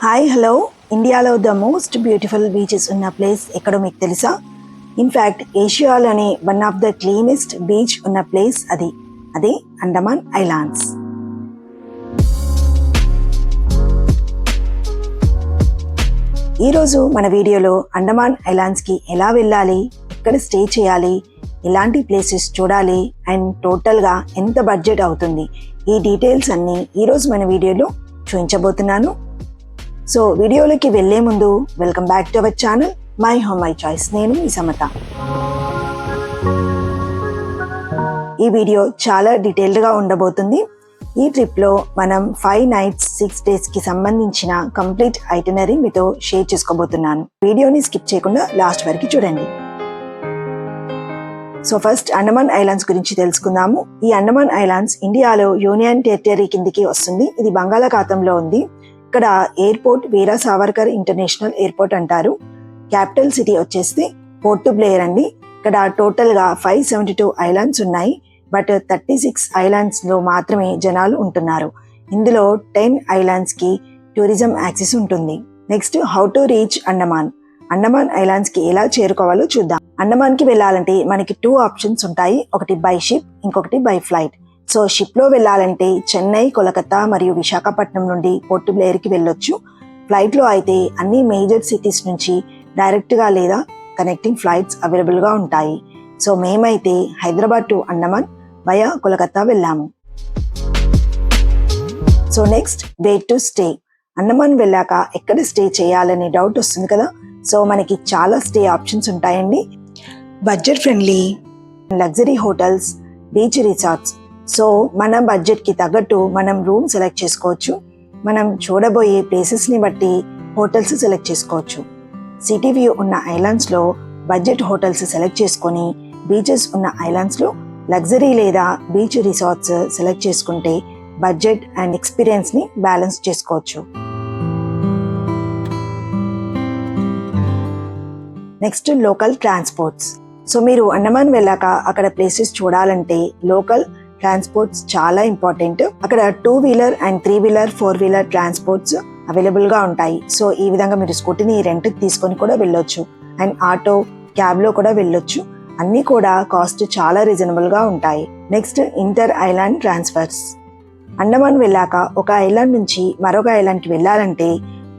Hi hello, ఇండియాలో the most beautiful beaches ఉన్న place ఎక్కడో మీకు తెలుసా? ఇన్ఫ్యాక్ట్ ఏషియాలోనే one of the cleanest beach ఉన్న ప్లేస్ అదే అండమాన్ ఐలాండ్స్. ఈరోజు మన వీడియోలో అండమాన్ ఐలాండ్స్కి ఎలా వెళ్ళాలి, ఎక్కడ స్టే చేయాలి, ఎలాంటి ప్లేసెస్ చూడాలి అండ్ టోటల్గా ఎంత బడ్జెట్ అవుతుంది, ఈ డీటెయిల్స్ అన్నీ ఈరోజు మన వీడియోలో చూపించబోతున్నాను. సో వీడియోలోకి వెళ్లే ముందు welcome back to our channel my home my choice. నేను మీ సమత. ఈ వీడియో చాలా డీటెయిల్డ్గా ఉండబోతుంది. ఈ ట్రిప్లో మనం 5 nights 6 days సంబంధించిన కంప్లీట్ ఐటినరీ మీతో షేర్ చేసుకోబోతున్నాను. వీడియోని స్కిప్ చేయకుండా లాస్ట్ వరకు చూడండి. సో ఫస్ట్ అండమాన్ ఐలాండ్స్ గురించి తెలుసుకుందాము. ఈ అండమాన్ ఐలాండ్స్ ఇండియాలో యూనియన్ టెరిటరీ కిందికి వస్తుంది. ఇది బంగాళాఖాతంలో ఉంది. ఇక్కడ ఎయిర్పోర్ట్ వీరా సావర్కర్ ఇంటర్నేషనల్ ఎయిర్పోర్ట్ అంటారు. క్యాపిటల్ సిటీ వచ్చేసి పోర్ట్ బ్లేయర్ అండి. ఇక్కడ టోటల్గా 572 ఐలాండ్స్ ఉన్నాయి. బట్ 36 ఐలాండ్స్లో మాత్రమే జనాలు ఉంటున్నారు. ఇందులో 10 ఐలాండ్స్కి టూరిజం యాక్సెస్ ఉంటుంది. Next, how to reach Andaman. Andaman ఐలాండ్స్కి ఎలా చేరుకోవాలో చూద్దాం. అండమాన్కి వెళ్ళాలంటే మనకి 2 ఆప్షన్స్ ఉంటాయి. ఒకటి బై షిప్, ఇంకొకటి బై ఫ్లైట్. సో షిప్లో వెళ్ళాలంటే చెన్నై, కోలకత్తా మరియు విశాఖపట్నం నుండి పోర్ట్ బ్లేయర్కి వెళ్ళొచ్చు. ఫ్లైట్లో అయితే అన్ని మేజర్ సిటీస్ నుంచి డైరెక్ట్గా లేదా కనెక్టింగ్ ఫ్లైట్స్ అవైలబుల్గా ఉంటాయి. సో మేమైతే హైదరాబాద్ టు అండమాన్ వయా కోలకత్తా వెళ్ళాము. So next, where to stay. Andaman వెళ్ళాక ఎక్కడ స్టే చేయాలనే డౌట్ వస్తుంది కదా. సో మనకి చాలా స్టే ఆప్షన్స్ ఉంటాయండి. Budget friendly, luxury hotels, beach resorts. So మన బడ్జెట్కి తగ్గట్టు మనం రూమ్ సెలెక్ట్ చేసుకోవచ్చు. మనం చూడబోయే ప్లేసెస్ని బట్టి హోటల్స్ సెలెక్ట్ చేసుకోవచ్చు. సిటీ వ్యూ ఉన్న ఐలాండ్స్లో బడ్జెట్ హోటల్స్ సెలెక్ట్ చేసుకొని, బీచెస్ ఉన్న ఐలాండ్స్లో లగ్జరీ లేదా బీచ్ రిసార్ట్స్ సెలెక్ట్ చేసుకుంటే బడ్జెట్ అండ్ ఎక్స్పీరియన్స్ని బ్యాలెన్స్ చేసుకోవచ్చు. Next, local transports. సో మీరు అండమాన్ వెళ్ళాక అక్కడ ప్లేసెస్ చూడాలంటే లోకల్ ట్రాన్స్పోర్ట్స్ చాలా ఇంపార్టెంట్. అక్కడ 2-wheeler and 3-wheeler 4-wheeler transports అవైలబుల్గా ఉంటాయి. సో ఈ విధంగా మీరు స్కూటీని రెంట్కి తీసుకొని కూడా వెళ్ళొచ్చు. అండ్ ఆటో, క్యాబ్లో కూడా వెళ్ళొచ్చు. అన్నీ కూడా కాస్ట్ చాలా రీజనబుల్గా ఉంటాయి. Next, inter island transfers. Andaman వెళ్ళాక ఒక ఐలాండ్ నుంచి మరొక ఐలాండ్కి వెళ్ళాలంటే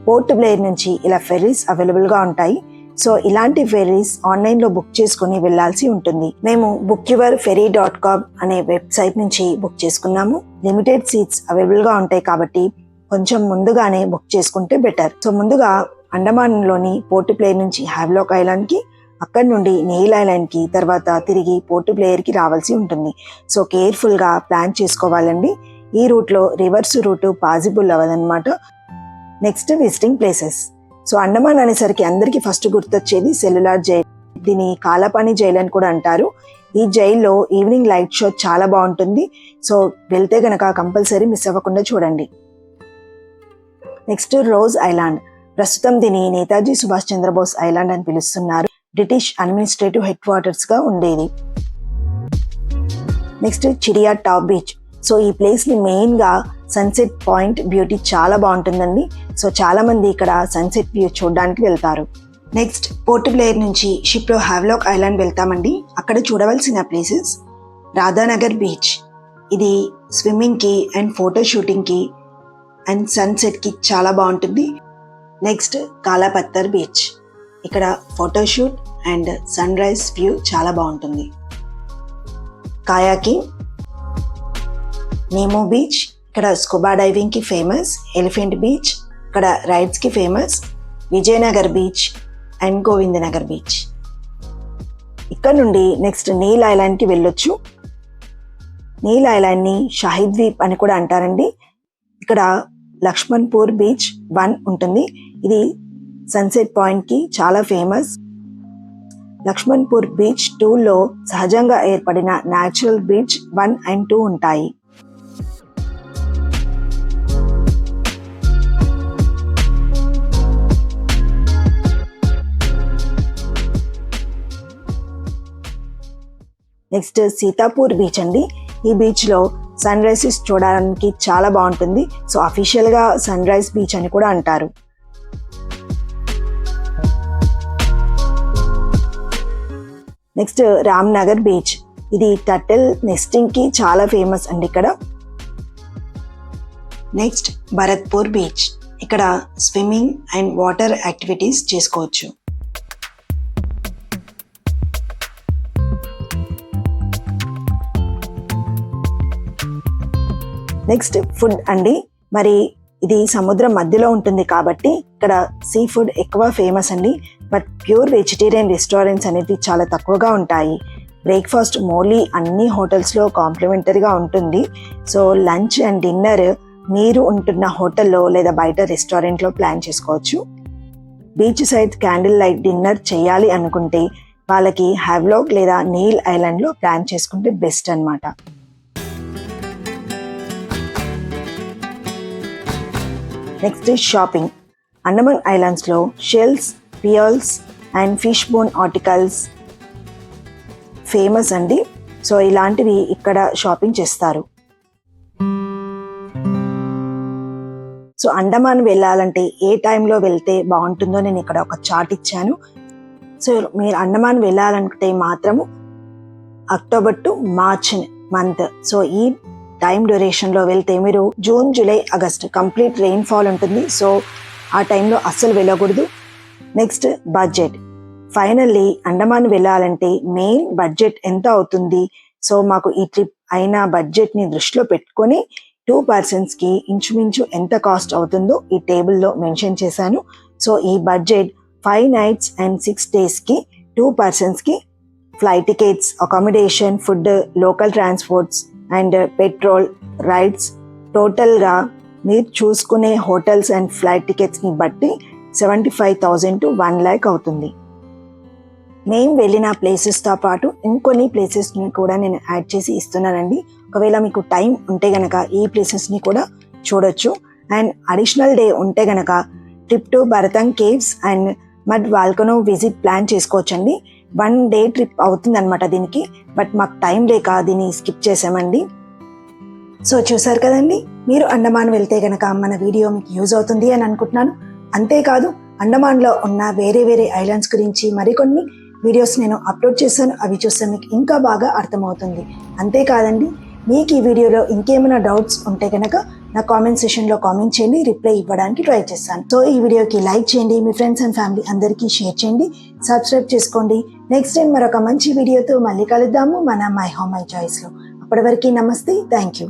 పోర్ట్ బ్లేయర్ నుంచి ఇలా ఫెర్రీస్ అవైలబుల్గా ఉంటాయి. సో ఇలాంటి ఫెర్రీస్ ఆన్లైన్లో బుక్ చేసుకుని వెళ్లాల్సి ఉంటుంది. మేము bookyourferry.com అనే వెబ్సైట్ నుంచి బుక్ చేసుకున్నాము. లిమిటెడ్ సీట్స్ అవైలబుల్గా ఉంటాయి కాబట్టి కొంచెం ముందుగానే బుక్ చేసుకుంటే బెటర్. సో ముందుగా అండమాన్లోని పోర్ట్ బ్లేయర్ నుంచి హ్యావ్లాక్ ఐలాండ్కి, అక్కడి నుండి నెయిల్ ఐలాండ్కి, తర్వాత తిరిగి పోర్ట్ బ్లేయర్కి రావాల్సి ఉంటుంది. సో కేర్ఫుల్గా ప్లాన్ చేసుకోవాలండి. ఈ రూట్లో రివర్స్ రూట్ పాసిబుల్ అవ్వదన్నమాట. Next, visiting places. So Andaman అనేసరికి అందరికీ ఫస్ట్ గుర్తొచ్చేది సెల్యులార్ జైల్. దీని కాలపాని జైల్ అని కూడా అంటారు. ఈ జైల్లో ఈవినింగ్ లైట్ షో చాలా బాగుంటుంది. సో వెళ్తే గనక కంపల్సరీ మిస్ అవ్వకుండా చూడండి. Next, rose island. ప్రస్తుతం దీని నేతాజీ సుభాష్ చంద్రబోస్ ఐలాండ్ అని పిలుస్తున్నారు. బ్రిటిష్ అడ్మినిస్ట్రేటివ్ హెడ్ క్వార్టర్స్ గా ఉండేది. Next, Chidiya Tapu beach. So ఈ ప్లేస్ ని మెయిన్ గా సన్సెట్ పాయింట్ బ్యూటీ చాలా బాగుంటుందండి. సో చాలా మంది ఇక్కడ సన్సెట్ వ్యూ చూడడానికి వెళ్తారు. నెక్స్ట్, పోర్ట్ బ్లేయర్ నుంచి షిప్ లో హ్యావ్లాక్ ఐలాండ్ వెళ్తామండి. అక్కడ చూడవలసిన ప్లేసెస్ రాధానగర్ బీచ్. ఇది స్విమ్మింగ్ కి అండ్ ఫోటో షూటింగ్ కి అండ్ సన్సెట్ కి చాలా బాగుంటుంది. Next, Kalapathar beach. ఇక్కడ photoshoot and sunrise view చాలా బాగుంటుంది. కాయాకింగ్. Nemo beach. ఇక్కడ స్కూబా డైవింగ్ కి ఫేమస్. ఎలిఫెంట్ బీచ్ ఇక్కడ రైడ్స్ కి famous. Vijayanagar beach and Govindanagar beach. ఇక్కడ నుండి నెక్స్ట్ నీల్ ఐలాండ్ కి వెళ్ళొచ్చు. నీల్ ఐలాండ్ ని షాహీ ద్వీప్ అని కూడా అంటారండి. ఇక్కడ లక్ష్మణ్పూర్ బీచ్ 1 ఉంటుంది. ఇది సన్సెట్ పాయింట్ కి చాలా ఫేమస్. లక్ష్మణ్పూర్ బీచ్ 2లో సహజంగా ఏర్పడిన న్యాచురల్ బీచ్ 1 and 2 ఉంటాయి. నెక్స్ట్, సీతాపూర్ బీచ్ అండి. ఈ బీచ్లో సన్ రైజెస్ చూడడానికి చాలా బాగుంటుంది. సో అఫీషియల్గా సన్ రైజ్ బీచ్ అని కూడా అంటారు. నెక్స్ట్ రామ్నగర్ బీచ్, ఇది టర్టిల్ నెస్టింగ్కి చాలా ఫేమస్ అండి ఇక్కడ. నెక్స్ట్ భరత్పూర్ బీచ్, ఇక్కడ స్విమ్మింగ్ అండ్ వాటర్ యాక్టివిటీస్ చేసుకోవచ్చు. నెక్స్ట్ ఫుడ్ అండి, మరి ఇది సముద్రం మధ్యలో ఉంటుంది కాబట్టి ఇక్కడ సీ ఫుడ్ ఎక్కువ ఫేమస్ అండి. బట్ ప్యూర్ వెజిటేరియన్ రెస్టారెంట్స్ అనేది చాలా తక్కువగా ఉంటాయి. బ్రేక్ఫాస్ట్ మోర్లీ అన్ని హోటల్స్లో కాంప్లిమెంటరీగా ఉంటుంది. సో లంచ్ అండ్ డిన్నర్ మీరు ఉంటున్న హోటల్లో లేదా బయట రెస్టారెంట్లో ప్లాన్ చేసుకోవచ్చు. Beach side candle light dinner చేయాలి అనుకుంటే వాళ్ళకి హ్యావ్లాక్ లేదా నీల్ ఐలాండ్లో ప్లాన్ చేసుకుంటే బెస్ట్ అన్నమాట. నెక్స్ట్ షాపింగ్, అండమాన్ ఐలాండ్స్లో shells, pearls and fish bone articles famous అండి. సో ఇలాంటివి ఇక్కడ షాపింగ్ చేస్తారు. సో అండమాన్ వెళ్ళాలంటే ఏ టైంలో వెళ్తే బాగుంటుందో నేను ఇక్కడ ఒక చార్ట్ ఇచ్చాను. సో మీరు అండమాన్ వెళ్ళాలంటే మాత్రము October to March month, so ఈ టైం డ్యూరేషన్లో వెళ్తే మీరు June, July, August complete rainfall ఉంటుంది. సో ఆ టైంలో అస్సలు వెళ్ళకూడదు. నెక్స్ట్ బడ్జెట్, ఫైనల్లీ అండమాన్ వెళ్ళాలంటే మెయిన్ బడ్జెట్ ఎంత అవుతుంది. సో మాకు ఈ ట్రిప్ అయిన బడ్జెట్ని దృష్టిలో పెట్టుకొని 2 పర్సన్స్కి ఇంచుమించు ఎంత కాస్ట్ అవుతుందో ఈ టేబుల్లో మెన్షన్ చేశాను. సో ఈ బడ్జెట్ 5 nights and 6 daysకి 2 పర్సన్స్కి flight tickets, accommodation, food, local transports and petrol, rides, టోటల్గా మీరు చూసుకునే హోటల్స్ అండ్ ఫ్లైట్ టికెట్స్ని బట్టి 75,000 to 1 lakh అవుతుంది. మేము వెళ్ళిన ప్లేసెస్తో పాటు ఇంకొన్ని ప్లేసెస్ని కూడా నేను యాడ్ చేసి ఇస్తున్నానండి. ఒకవేళ మీకు టైం ఉంటే గనక ఈ ప్లేసెస్ని కూడా చూడొచ్చు. అండ్ అడిషనల్ డే ఉంటే గనక trip to Baratang caves and mud volcano visit plan చేసుకోవచ్చండి. 1 day ట్రిప్ అవుతుంది అనమాట దీనికి. బట్ మాకు టైం లేక దీన్ని స్కిప్ చేసామండి. సో చూసారు కదండి, మీరు అండమాన్ వెళ్తే గనక మన వీడియో మీకు యూజ్ అవుతుంది అని అనుకుంటున్నాను. అంతేకాదు అండమాన్లో ఉన్న వేరే వేరే ఐలాండ్స్ గురించి మరికొన్ని వీడియోస్ నేను అప్లోడ్ చేశాను. అవి చూస్తే మీకు ఇంకా బాగా అర్థమవుతుంది. అంతేకాదండి, మీకు ఈ వీడియోలో ఇంకేమైనా డౌట్స్ ఉంటే కనుక నా కామెంట్ సెషన్లో కామెంట్ చేయండి, రిప్లై ఇవ్వడానికి ట్రై చేస్తాను. సో ఈ వీడియోకి లైక్ చేయండి, మీ ఫ్రెండ్స్ అండ్ ఫ్యామిలీ అందరికీ షేర్ చేయండి, సబ్స్క్రైబ్ చేసుకోండి. నెక్స్ట్ టైం మరొక మంచి వీడియోతో మళ్ళీ కలుద్దాము మన మై హోమ్ మై చాయిస్లో. అప్పటి వరకు నమస్తే, థ్యాంక్ యూ.